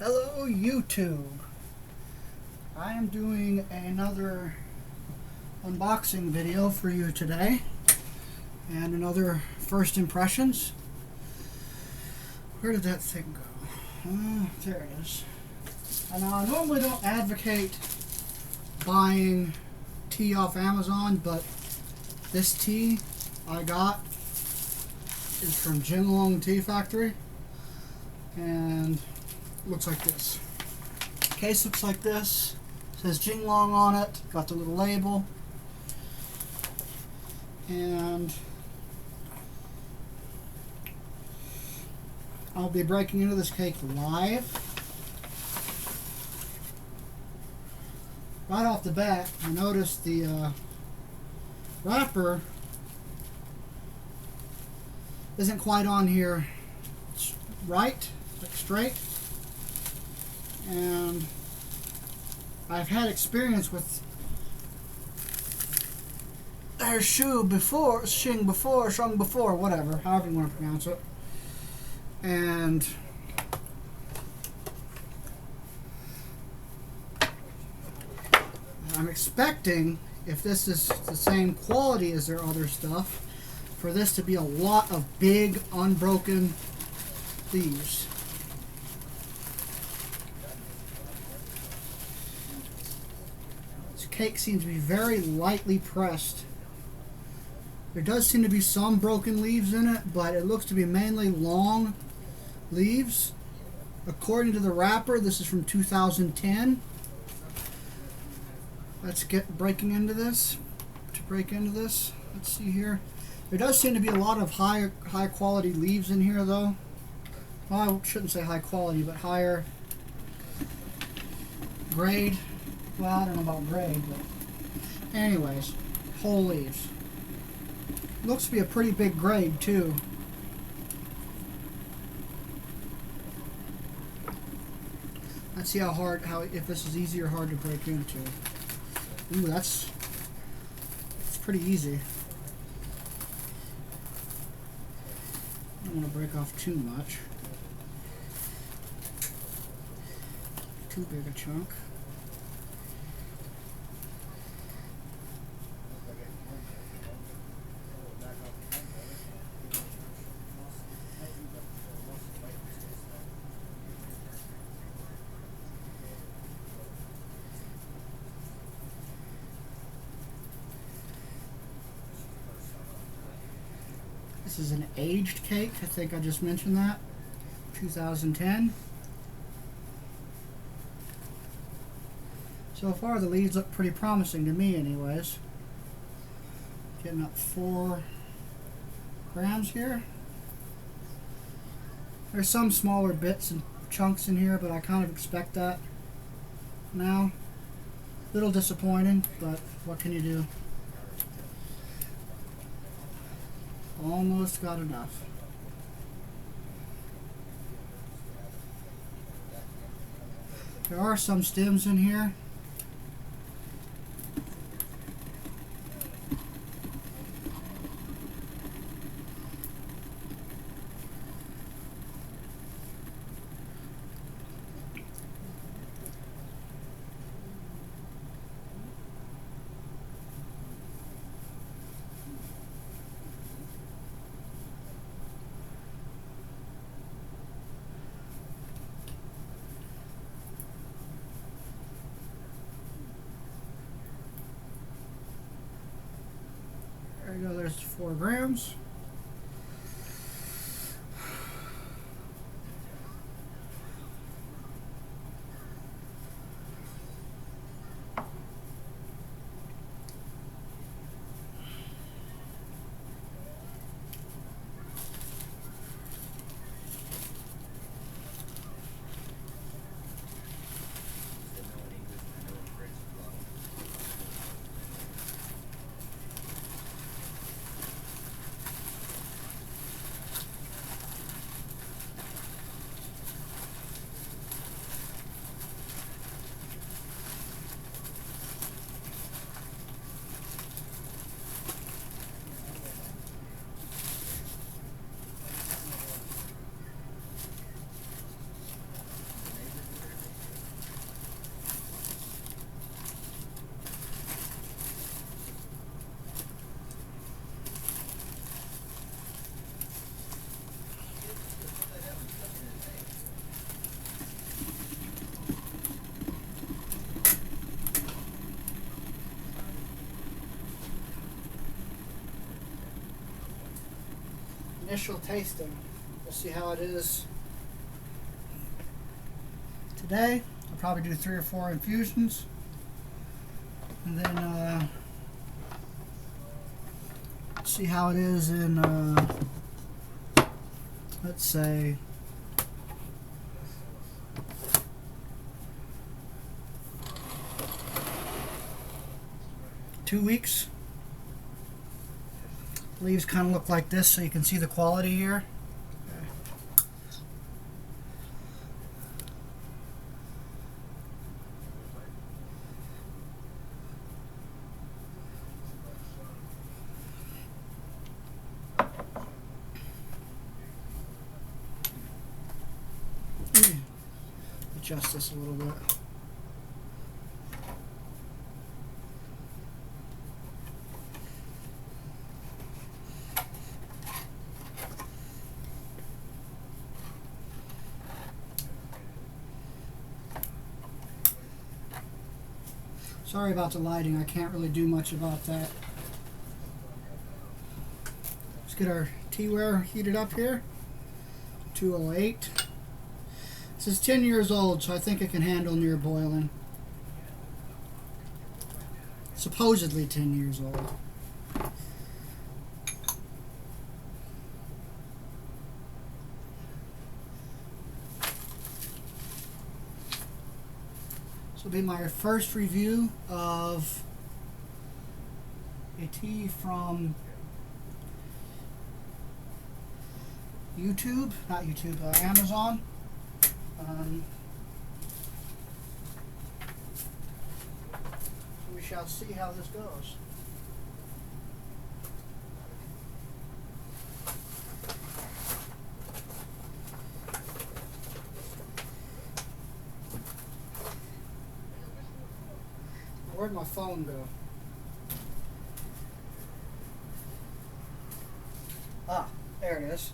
Hello YouTube. I am doing another unboxing video for you today and another first impressions. Where did that thing go? There it is. And now I normally don't advocate buying tea off Amazon, but this tea I got is from Jinglong Tea Factory and looks like this. Case looks like this. Says jinglong on it. Got the little label. And I'll be breaking into this cake live. Right off the bat, I noticed the wrapper isn't quite on here right, like straight. And I've had experience with their sheng before, whatever, however you want to pronounce it. And I'm expecting, if this is the same quality as their other stuff, for this to be a lot of big, unbroken leaves. This cake seems to be very lightly pressed. There does seem to be some broken leaves in it, but it looks to be mainly long leaves. According to the wrapper, this is from 2010. Let's get breaking into this. To break into this, let's see here. There does seem to be a lot of high quality leaves in here, though. Well, I shouldn't say high quality, but higher grade. Well, I don't know about grade, but anyways, whole leaves. Looks to be a pretty big grade too. Let's see if this is easy or hard to break into. Ooh, it's pretty easy. I don't want to break off too much. Too big a chunk. This is an aged cake. I think I just mentioned that. 2010. So far the leaves look pretty promising to me anyways. Getting up 4 grams here. There's some smaller bits and chunks in here, but I kind of expect that now. A little disappointing, but what can you do? Almost got enough. There are some stems in here. There you go, there's 4 grams. initial tasting. We'll see how it is today. I'll probably do 3 or 4 infusions, and then see how it is in, let's say, 2 weeks. Leaves kind of look like this, so you can see the quality here. Adjust this a little bit. Sorry about the lighting, I can't really do much about that. Let's get our teaware heated up here. 208. This is 10 years old, so I think it can handle near boiling. Supposedly 10 years old. This will be my first review of a tea from YouTube, not YouTube, Amazon. We shall see how this goes. Where'd my phone go? Ah, there it is.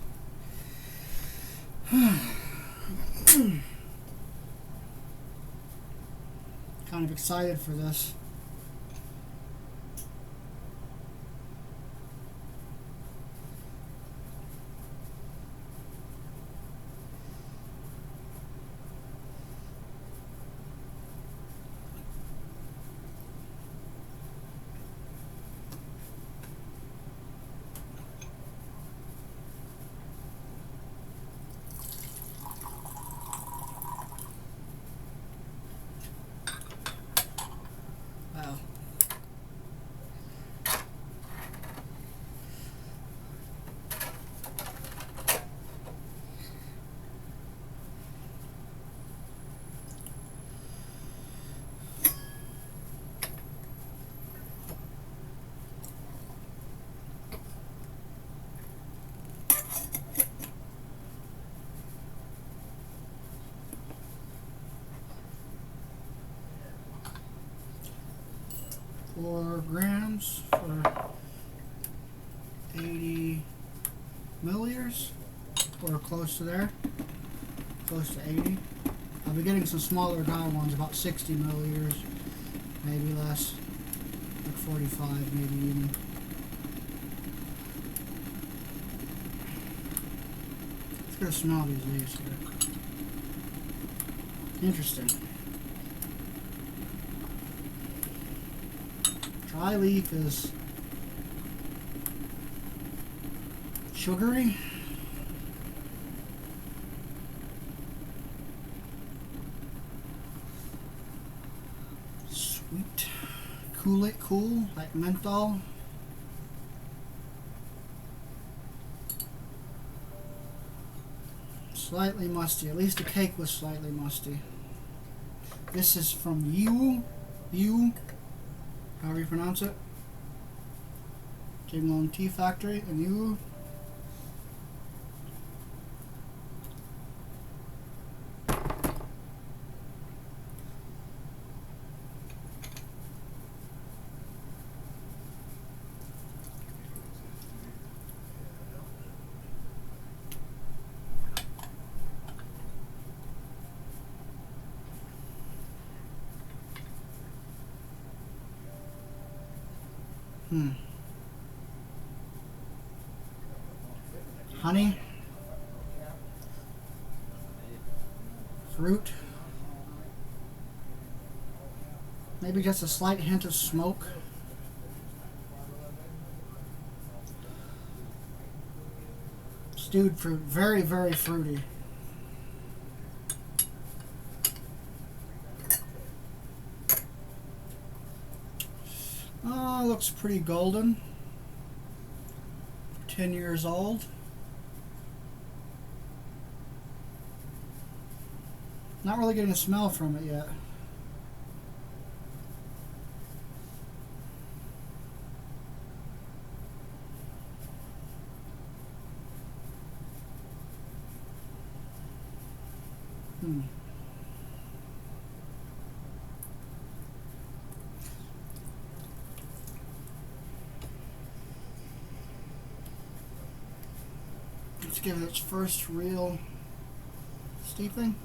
Kind of excited for this. Wow. Four grams for 80 milliliters, or close to there, close to 80. I'll be getting some smaller dye ones, about 60 milliliters, maybe less, like 45 maybe even. Let's get a smell of these leaves here. Interesting. Dry leaf is sugary. Sweet. Cool, like menthol. Slightly musty. At least the cake was slightly musty. This is from yiwu, however you pronounce it. Jinglong Tea Factory in yiwu. honey, fruit, maybe just a slight hint of smoke. Stewed fruit, very, very fruity. Oh, looks pretty golden. 10 years old. Not really getting a smell from it yet. Let's give it its first real steeping.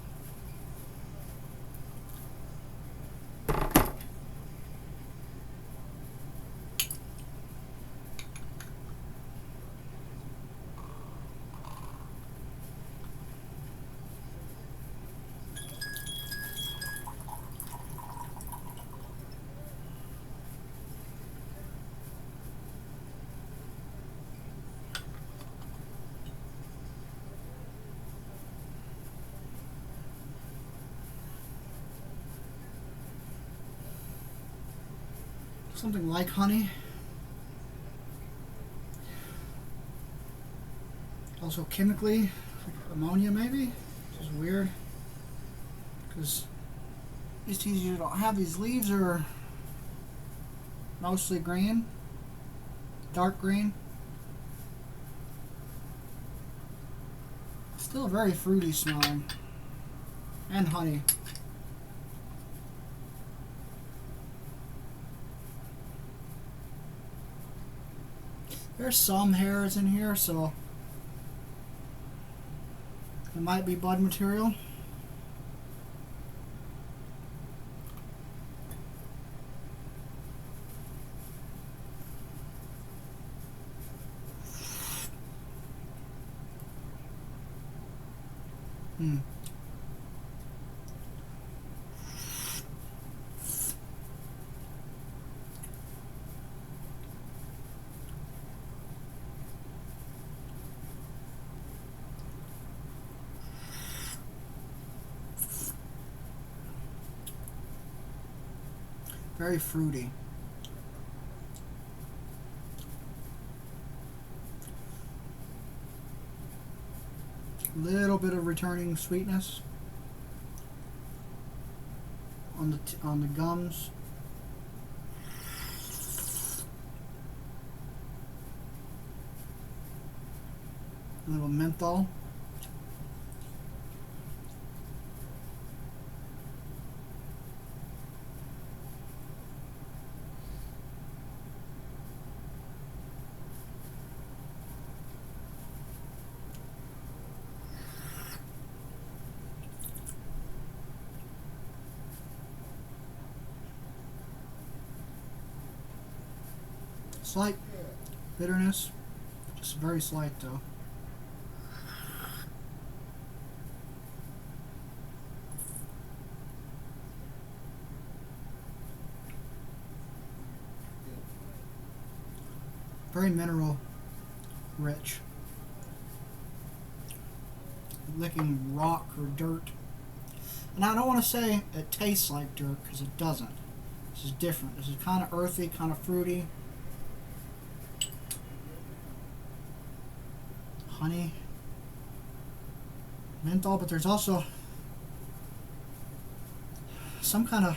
Something like honey. Also chemically, like ammonia maybe, which is weird. Because these teas you don't have, these leaves are mostly green, dark green. Still very fruity smelling. And honey. There's some hairs in here, so it might be bud material. Very fruity. Little bit of returning sweetness on the gums. A little menthol. Slight bitterness, just very slight though. Very mineral rich. Licking rock or dirt. And I don't want to say it tastes like dirt because it doesn't. This is different. This is kind of earthy, kind of fruity. Honey, menthol, but there's also some kind of,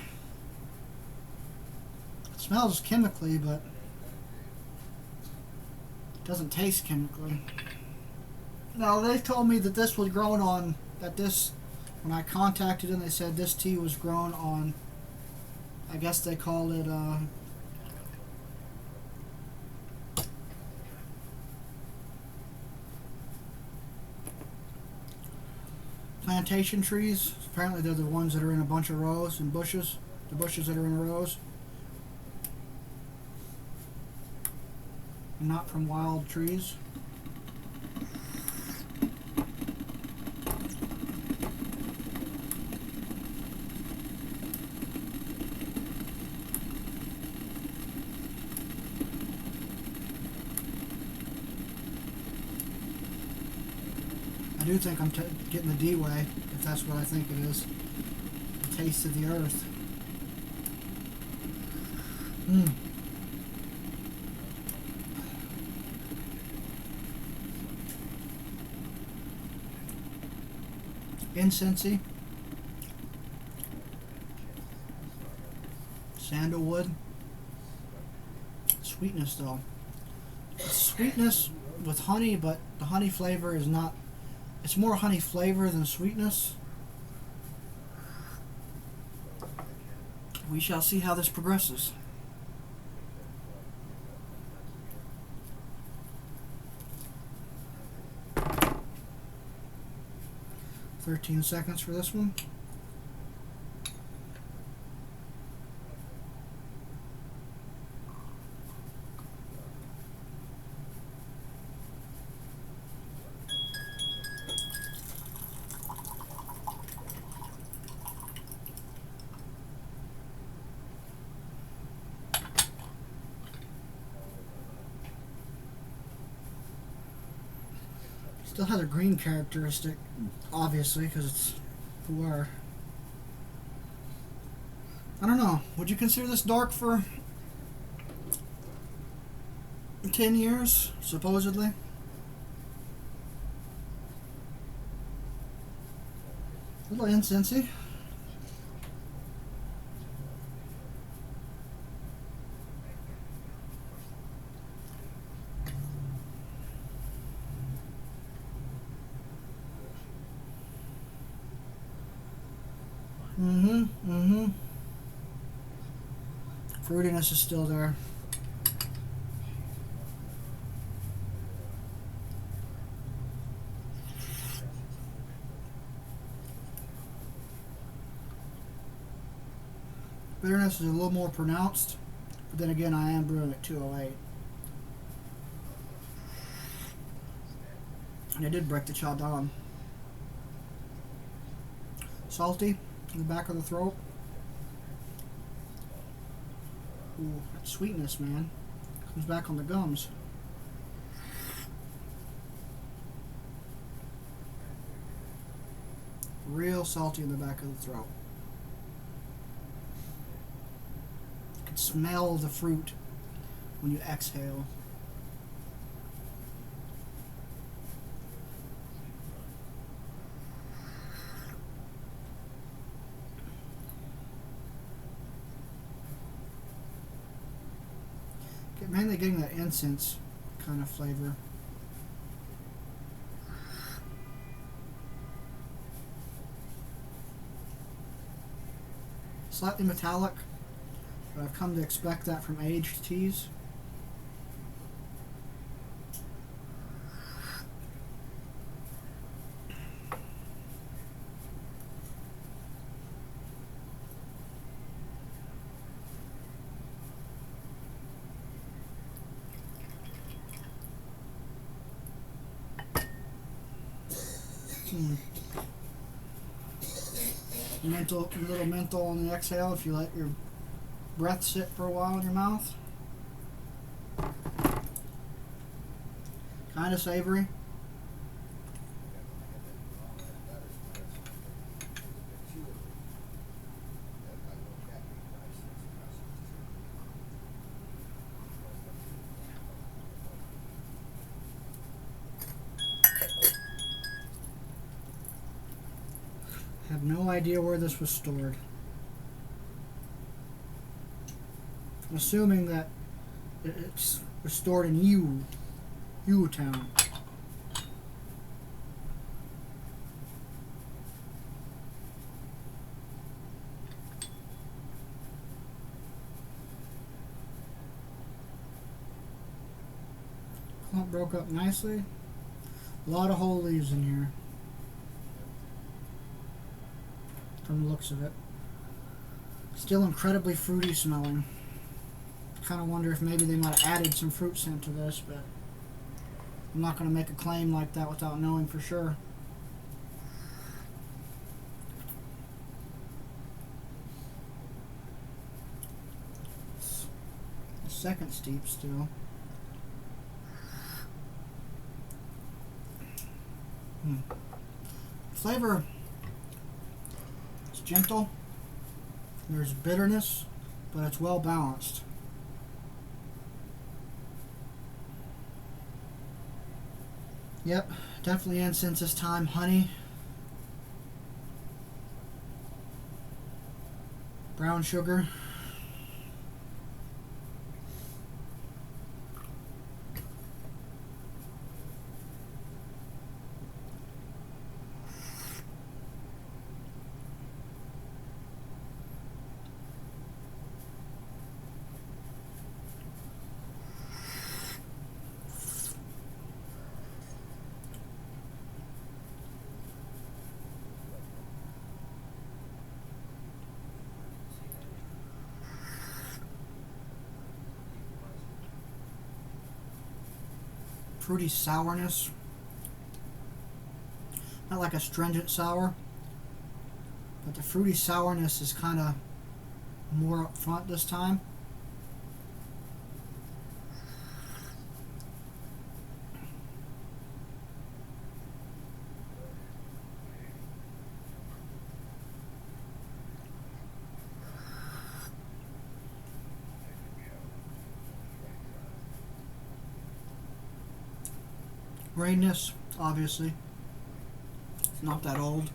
it smells chemically, but it doesn't taste chemically. Now, they told me that this was grown on, when I contacted them, they said this tea was grown on, I guess they called it, plantation trees. Apparently they're the ones that are in a bunch of rows and bushes. The bushes that are in rows. And not from wild trees. I do think I'm getting the D way, if that's what I think it is. The taste of the earth. Mmm. Incensey. Sandalwood. Sweetness though. It's sweetness with honey, but the honey flavor is not, it's more honey flavor than sweetness. We shall see how this progresses. "13 seconds for this one. Still has a green characteristic, obviously, because it's pu'er. I don't know. Would you consider this dark for 10 years, supposedly? A little incensey. Fruitiness is still there. Bitterness is a little more pronounced, but then again, I am brewing at 208. And I did break the cha down. Salty in the back of the throat. Ooh, that sweetness, man. Comes back on the gums. Real salty in the back of the throat. You can smell the fruit when you exhale. Mainly getting that incense kind of flavor. Slightly metallic, but I've come to expect that from aged teas. Menthol, a little menthol on the exhale if you let your breath sit for a while in your mouth. Kind of savory. Have no idea where this was stored. I'm assuming that it was stored in Yiwu town. Clump broke up nicely. A lot of whole leaves in here, from the looks of it. Still incredibly fruity smelling. Kind of wonder if maybe they might have added some fruit scent to this, but I'm not going to make a claim like that without knowing for sure. The second steep still. flavor is gentle. There's bitterness, but it's well balanced. Yep, definitely incense this time. Honey, brown sugar, fruity sourness. Not like a stringent sour, but the fruity sourness is kind of more up front this time. Grainness, obviously. It's not that old.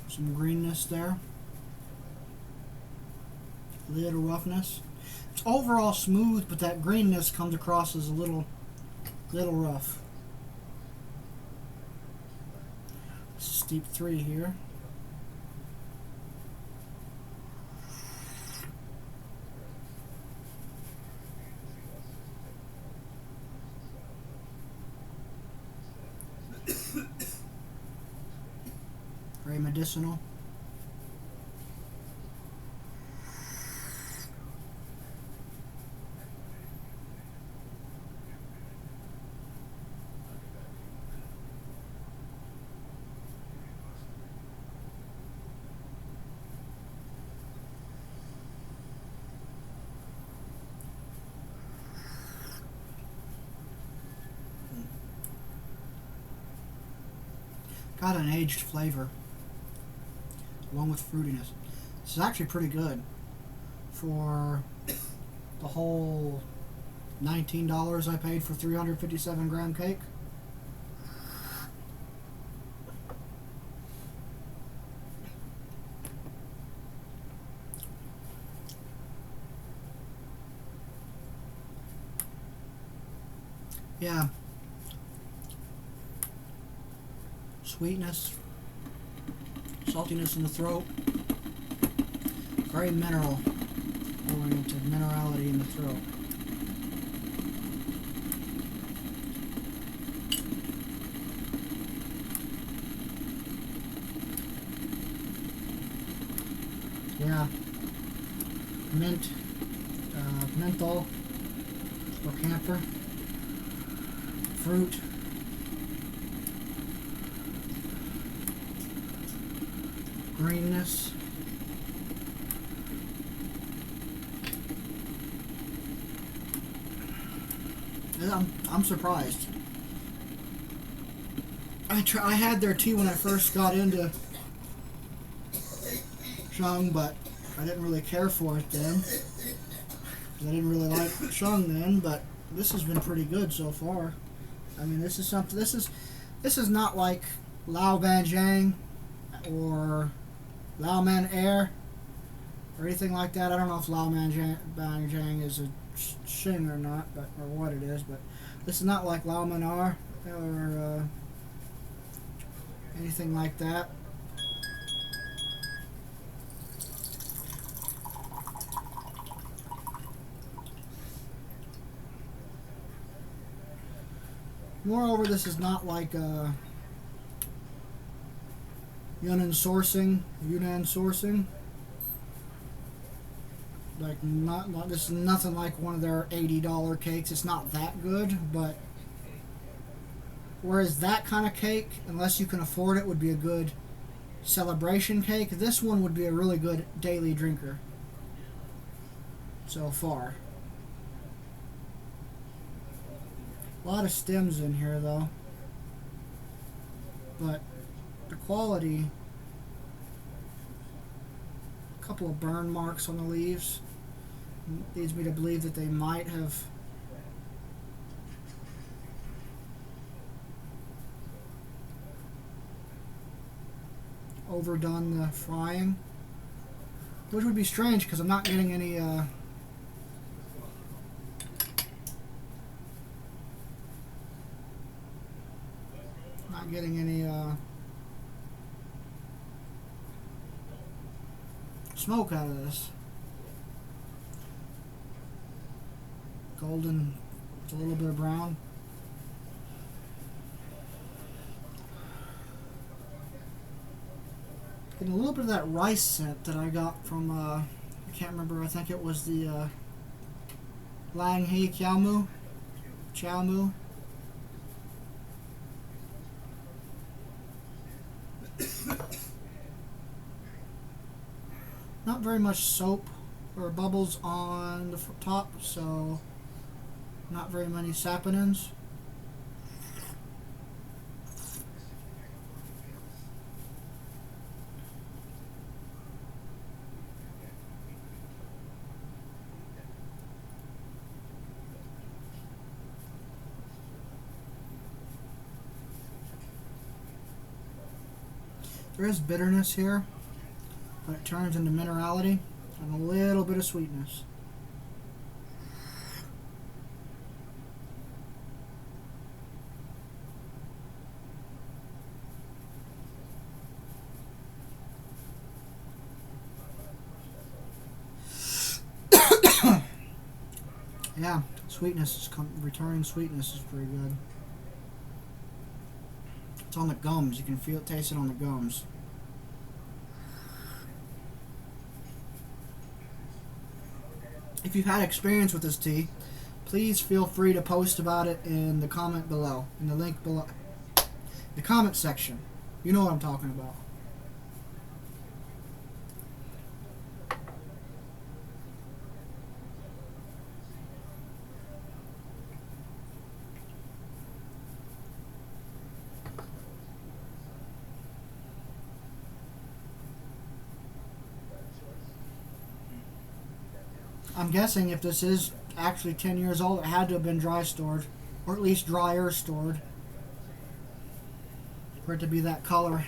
Some greenness there. A little roughness. It's overall smooth, but that greenness comes across as a little rough. This is steep 3 here. Very medicinal. Got an aged flavor along with fruitiness. This is actually pretty good for the whole $19 I paid for 357 gram cake. Yeah. Sweetness, saltiness in the throat, very mineral oriented, minerality in the throat. Yeah, mint, menthol, or camphor, fruit. Greenness. I'm surprised. I had their tea when I first got into sheng, but I didn't really care for it then. I didn't really like sheng then, but this has been pretty good so far. I mean, this is something. This is not like Lao Ban Jiang or Lao Man Air or anything like that. I don't know if Lao Man Jiang is a sheng or not, but or what it is, but this is not like Lao Man R or anything like that. Moreover, this is not like Yunnan sourcing. Like not this is nothing like one of their $80 cakes. It's not that good, but whereas that kind of cake, unless you can afford it, would be a good celebration cake. This one would be a really good daily drinker so far. A lot of stems in here though, but the quality. A couple of burn marks on the leaves. Leads me to believe that they might have overdone the frying, which would be strange because I'm not getting any smoke out of this. Golden, with a little bit of brown. Getting a little bit of that rice scent that I got from, I can't remember, I think it was the Lang He Chow Mu. Not very much soap or bubbles on the top, so not very many saponins. There is bitterness here, but it turns into minerality and a little bit of sweetness. Yeah, sweetness is returning sweetness is pretty good. It's on the gums. You can feel it, taste it on the gums. If you've had experience with this tea, please feel free to post about it in the comment below, in the link below, the comment section. You know what I'm talking about. I'm guessing if this is actually 10 years old, it had to have been dry stored, or at least drier stored, for it to be that color.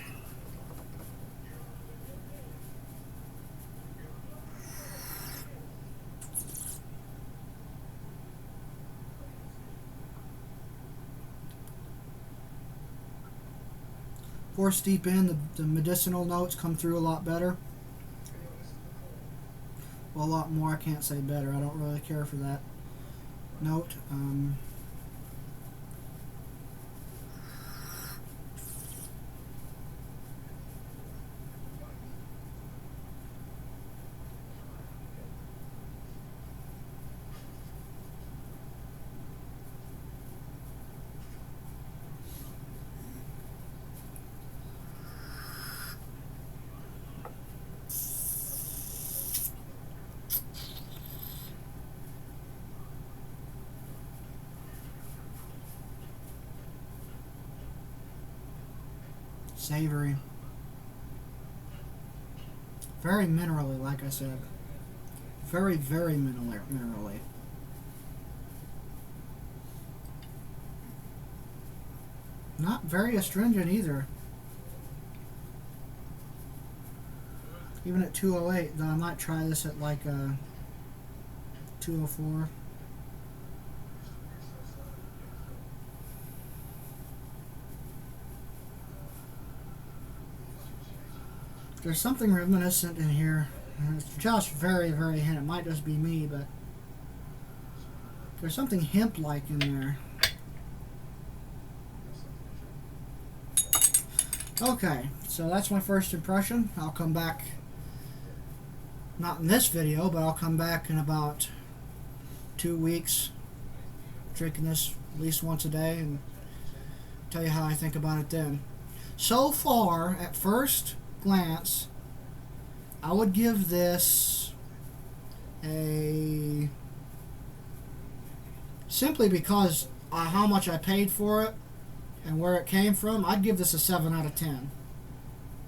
Force deep in, the medicinal notes come through a lot better. Well, a lot more. I can't say better. I don't really care for that note. Savory. Very minerally, like I said. Very, very minerally. Not very astringent either. Even at 208, though I might try this at like 204. There's something reminiscent in here. It's just very, very hint. It might just be me, but there's something hemp-like in there. Okay, so that's my first impression. I'll come back, not in this video, but I'll come back in about 2 weeks, drinking this at least once a day, and tell you how I think about it then. So far, at first glance, I would give this a, simply because how much I paid for it and where it came from, I'd give this a 7 out of 10.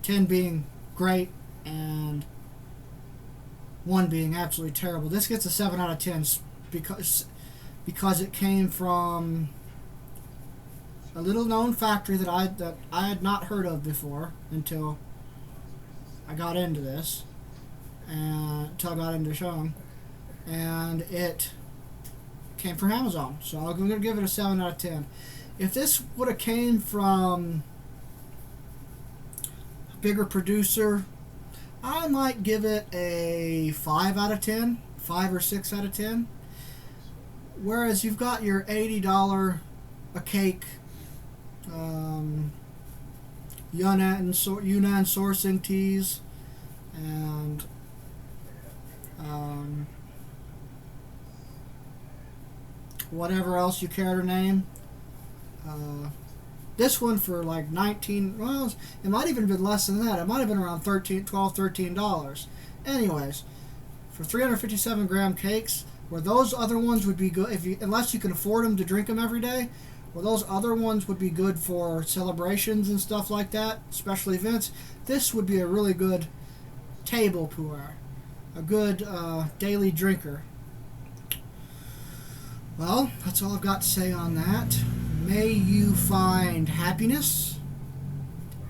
10 being great and 1 being absolutely terrible. This gets a 7 out of 10 because it came from a little known factory that I had not heard of before until I got into this, and until I got into sheng, and it came from Amazon. So I'm going to give it a 7 out of 10. If this would have came from a bigger producer, I might give it a 5 out of 10, 5 or 6 out of 10. Whereas you've got your $80 a cake Yunnan sourcing teas and whatever else you care to name. This one for like 19, well, it might even have been less than that. It might have been around $13. Anyways, for 357 gram cakes, where those other ones would be good, unless you can afford them to drink them every day, where those other ones would be good for celebrations and stuff like that, special events, this would be a really good table pu'er, a good daily drinker. Well, that's all I've got to say on that. May you find happiness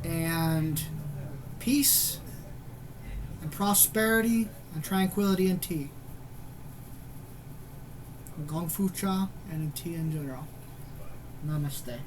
and peace and prosperity and tranquility in tea. Gong Fu Cha and in tea in general. Namaste.